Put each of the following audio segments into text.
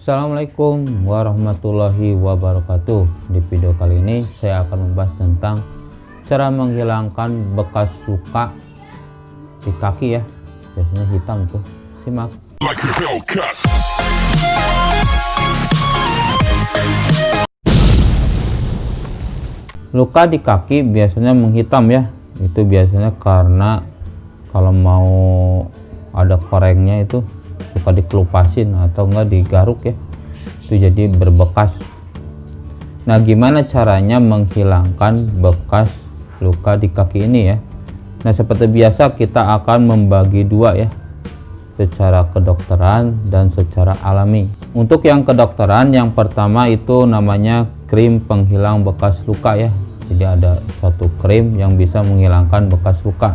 Assalamualaikum warahmatullahi wabarakatuh. Di video kali ini saya akan membahas tentang cara menghilangkan bekas luka di kaki ya, biasanya hitam tuh. Simak. Luka di kaki biasanya menghitam ya, itu biasanya karena kalau mau ada korengnya itu suka dikelupasin atau enggak digaruk ya, itu jadi berbekas. Nah, gimana caranya menghilangkan bekas luka di kaki ini ya? Nah, seperti biasa kita akan membagi dua ya, secara kedokteran dan secara alami. Untuk yang kedokteran, yang pertama itu namanya krim penghilang bekas luka ya. Jadi ada satu krim yang bisa menghilangkan bekas luka.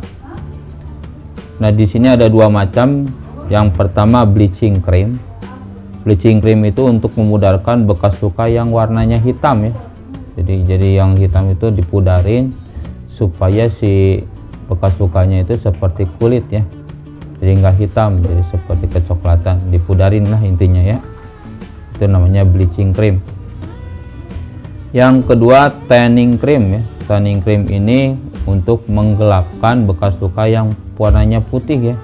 Nah, di sini ada dua macam. Yang pertama bleaching cream. Bleaching cream itu untuk memudarkan bekas luka yang warnanya hitam ya. Jadi yang hitam itu dipudarin supaya si bekas lukanya itu seperti kulit ya. Jadi nggak hitam, jadi seperti kecoklatan. Dipudarin lah intinya ya. Itu namanya bleaching cream. Yang kedua tanning cream ya. Tanning cream ini untuk menggelapkan bekas luka yang warnanya putih ya.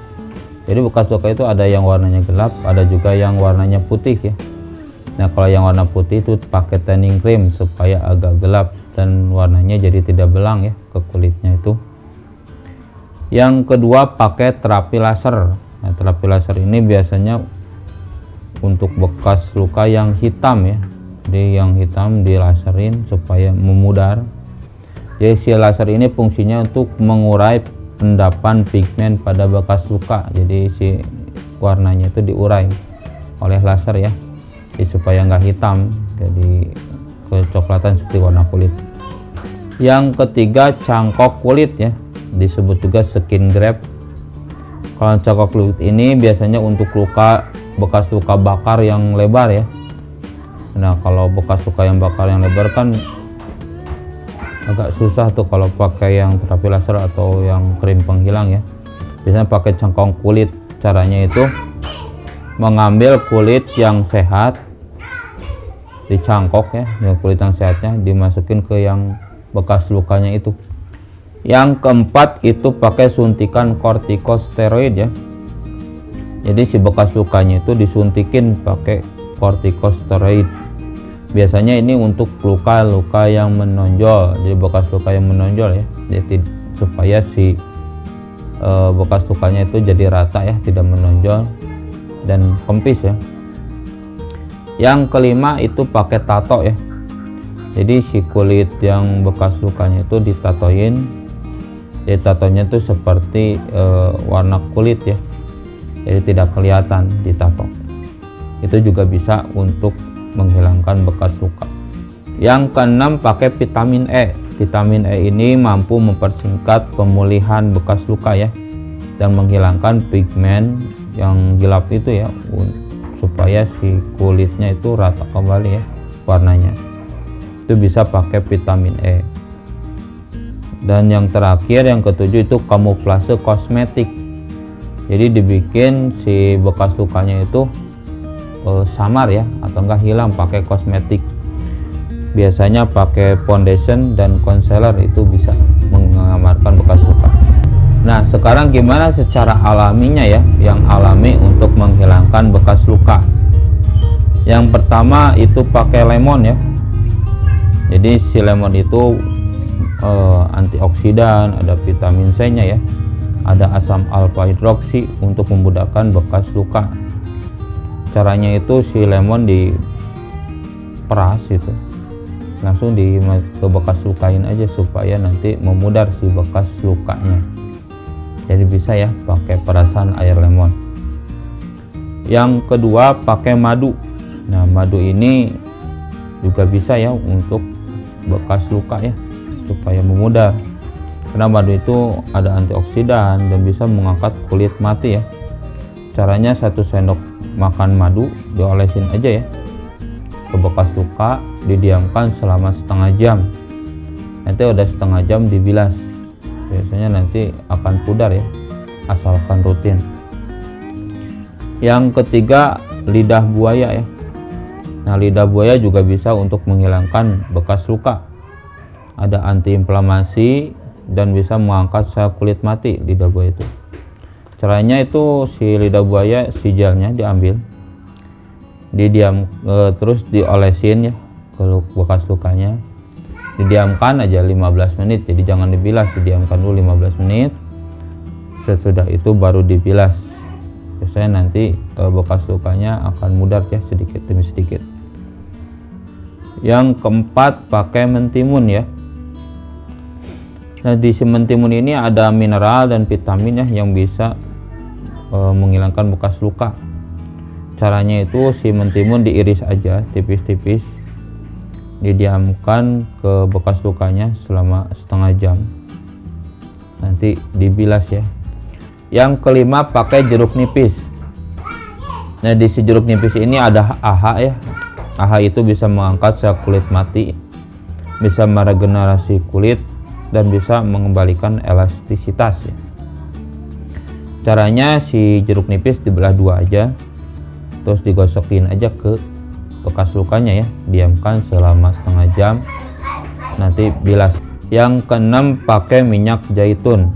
Jadi bekas luka itu ada yang warnanya gelap, ada juga yang warnanya putih ya. Nah, kalau yang warna putih itu pakai tanning cream supaya agak gelap dan warnanya jadi tidak belang ya ke kulitnya itu. Yang kedua pakai terapi laser. Nah, terapi laser ini biasanya untuk bekas luka yang hitam ya. Jadi yang hitam dilaserin supaya memudar. Jadi si laser ini fungsinya untuk mengurai endapan pigmen pada bekas luka. Jadi si warnanya itu diurai oleh laser ya, jadi supaya nggak hitam, jadi kecoklatan seperti warna kulit. Yang ketiga cangkok kulit ya, disebut juga skin graft. Kalau cangkok kulit ini biasanya untuk luka bekas luka bakar yang lebar ya. Nah, kalau bekas luka yang bakar yang lebar kan agak susah tuh kalau pakai yang terapi laser atau yang krim penghilang ya. Biasanya pakai cangkok kulit. Caranya itu mengambil kulit yang sehat, dicangkok ya, dengan kulit yang sehatnya dimasukin ke yang bekas lukanya itu. Yang keempat itu pakai suntikan kortikosteroid ya. Jadi si bekas lukanya itu disuntikin pakai kortikosteroid. Biasanya ini untuk luka-luka yang menonjol, jadi bekas luka yang menonjol ya, jadi supaya si bekas lukanya itu jadi rata ya, tidak menonjol dan kempis ya. Yang kelima itu pakai tato ya. Jadi si kulit yang bekas lukanya itu ditatoin. Jadi tatonya itu seperti warna kulit ya, jadi tidak kelihatan ditato. Itu juga bisa untuk menghilangkan bekas luka. Yang keenam pakai vitamin E. Vitamin E ini mampu mempersingkat pemulihan bekas luka ya, dan menghilangkan pigmen yang gelap itu ya, supaya si kulitnya itu rata kembali ya warnanya. Itu bisa pakai vitamin E. Dan yang terakhir, yang ketujuh itu kamuflase kosmetik. Jadi dibikin si bekas lukanya itu samar ya, atau enggak hilang pakai kosmetik. Biasanya pakai foundation dan concealer itu bisa mengamarkan bekas luka. Nah, sekarang gimana secara alaminya ya, yang alami untuk menghilangkan bekas luka. Yang pertama itu pakai lemon ya. Jadi si lemon itu antioksidan, ada vitamin C nya ya, ada asam alfa hidroksi untuk memudahkan bekas luka. Caranya itu si lemon diperas itu, langsung ke bekas lukain aja supaya nanti memudar si bekas lukanya. Jadi bisa ya pakai perasan air lemon. Yang kedua pakai madu. Nah, madu ini juga bisa ya untuk bekas luka ya, supaya memudar. Karena madu itu ada antioksidan dan bisa mengangkat kulit mati ya. Caranya 1 sendok makan madu diolesin aja ya ke bekas luka, didiamkan selama setengah jam. Nanti udah setengah jam dibilas, biasanya nanti akan pudar ya, asalkan rutin. Yang ketiga lidah buaya ya. Nah, lidah buaya juga bisa untuk menghilangkan bekas luka. Ada antiinflamasi dan bisa mengangkat sel kulit mati lidah buaya itu. Caranya itu si lidah buaya, si gelnya diambil, terus diolesin ya ke bekas lukanya. Didiamkan aja 15 menit. Jadi jangan dibilas, didiamkan dulu 15 menit. Sesudah itu baru dibilas. Biasanya nanti bekas lukanya akan mudar ya sedikit demi sedikit. Yang keempat, pakai mentimun ya. Nah, di si mentimun ini ada mineral dan vitamin ya yang bisa menghilangkan bekas luka. Caranya itu si mentimun diiris aja tipis-tipis, didiamkan ke bekas lukanya selama setengah jam, nanti dibilas ya. Yang kelima, pakai jeruk nipis. Nah, di si jeruk nipis ini ada AHA ya. AHA itu bisa mengangkat sel kulit mati, bisa meregenerasi kulit, dan bisa mengembalikan elastisitas ya. Caranya si jeruk nipis dibelah dua aja, terus digosokin aja ke bekas lukanya ya, diamkan selama setengah jam, nanti bilas. Yang keenam, pakai minyak zaitun.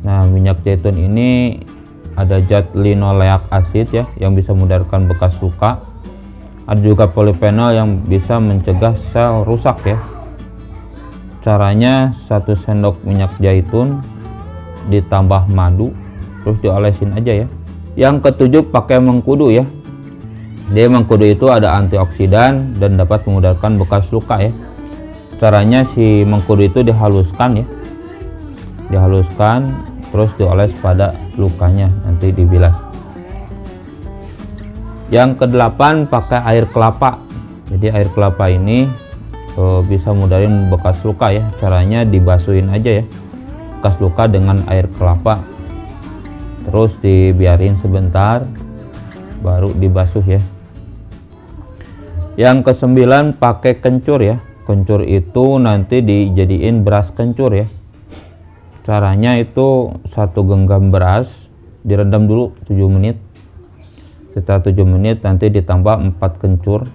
Nah, minyak zaitun ini ada zat linoleak acid ya yang bisa memudarkan bekas luka. Ada juga polifenol yang bisa mencegah sel rusak ya. Caranya 1 sendok minyak zaitun ditambah madu, terus diolesin aja ya. Yang ketujuh, pakai mengkudu ya. Di mengkudu itu ada antioksidan dan dapat memudarkan bekas luka ya. Caranya si mengkudu itu dihaluskan ya, dihaluskan terus dioles pada lukanya, nanti dibilas. Yang kedelapan, pakai air kelapa. Jadi air kelapa ini bisa mudahin bekas luka ya. Caranya dibasuhin aja ya bekas luka dengan air kelapa, terus dibiarin sebentar baru dibasuh ya. Yang kesembilan, pakai kencur ya. Kencur itu nanti dijadiin beras kencur ya. Caranya itu 1 genggam beras direndam dulu 7 menit. Setelah 7 menit nanti ditambah 4 kencur,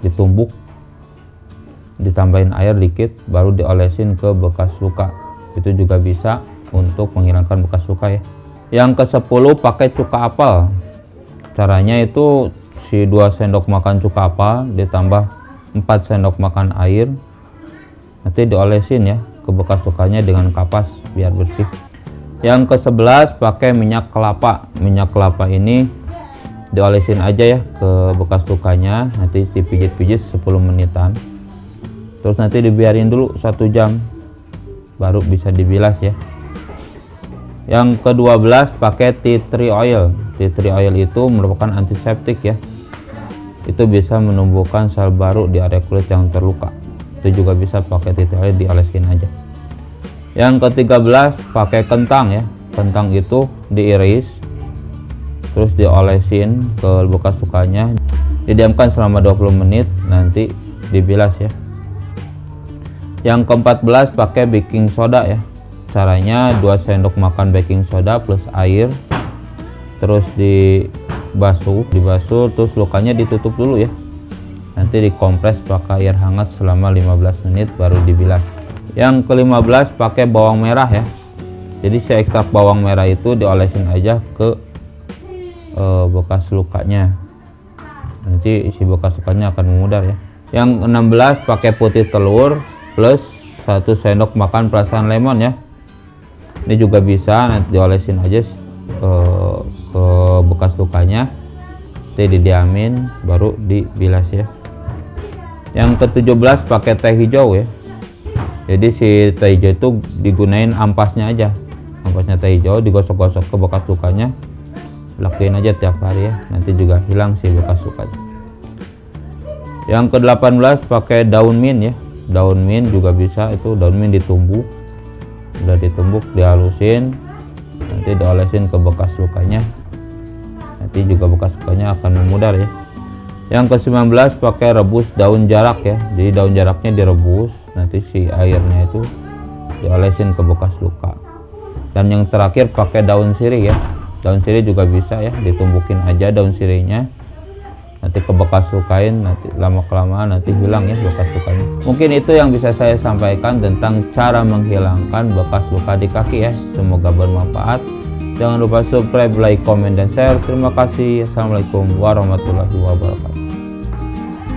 ditumbuk, ditambahin air dikit, baru diolesin ke bekas luka. Itu juga bisa untuk menghilangkan bekas luka ya. Yang ke-10, pakai cuka apel. Caranya itu si 2 sendok makan cuka apel ditambah 4 sendok makan air, nanti diolesin ya ke bekas lukanya dengan kapas biar bersih. Yang ke-11, pakai minyak kelapa. Minyak kelapa ini diolesin aja ya ke bekas lukanya, nanti dipijit-pijit 10 menitan, terus nanti dibiarin dulu 1 jam baru bisa dibilas ya. Yang ke-12, pakai tea tree oil. Tea tree oil itu merupakan antiseptik ya, itu bisa menumbuhkan sel baru di area kulit yang terluka. Itu juga bisa pakai tea tree oil, diolesin aja. Yang ke-13, pakai kentang ya. Kentang itu diiris terus diolesin ke bekas lukanya, didiamkan selama 20 menit, nanti dibilas ya. Yang ke-14, pakai baking soda ya. Caranya 2 sendok makan baking soda plus air, terus dibasuh terus lukanya ditutup dulu ya, nanti dikompres pakai air hangat selama 15 menit baru dibilas. Yang ke-15, pakai bawang merah ya. Jadi si ekstrak bawang merah itu diolesin aja ke bekas lukanya, nanti si bekas lukanya akan memudar ya. Yang 16, pakai putih telur plus 1 sendok makan perasan lemon ya. Ini juga bisa nanti diolesin aja ke bekas lukanya, nanti didiamin baru dibilas ya. Yang ke-17, pakai teh hijau ya. Jadi si teh hijau itu digunain ampasnya aja, ampasnya teh hijau digosok-gosok ke bekas lukanya, lakuin aja tiap hari ya, nanti juga hilang si bekas lukanya. Yang ke-18, pakai daun mint ya. Daun mint juga bisa, itu daun mint ditumbuk, udah ditumbuk dihalusin, nanti diolesin ke bekas lukanya, nanti juga bekas lukanya akan memudar ya. Yang ke-19, pakai rebus daun jarak ya. Jadi daun jaraknya direbus, nanti si airnya itu diolesin ke bekas luka. Dan yang terakhir, pakai daun sirih ya. Daun sirih juga bisa ya, ditumbukin aja daun sirihnya, nanti ke bekas lukain, nanti lama kelamaan nanti hilang ya bekas lukanya. Mungkin itu yang bisa saya sampaikan tentang cara menghilangkan bekas luka di kaki ya. Semoga bermanfaat. Jangan lupa subscribe, like, komen, dan share. Terima kasih. Assalamualaikum warahmatullahi wabarakatuh.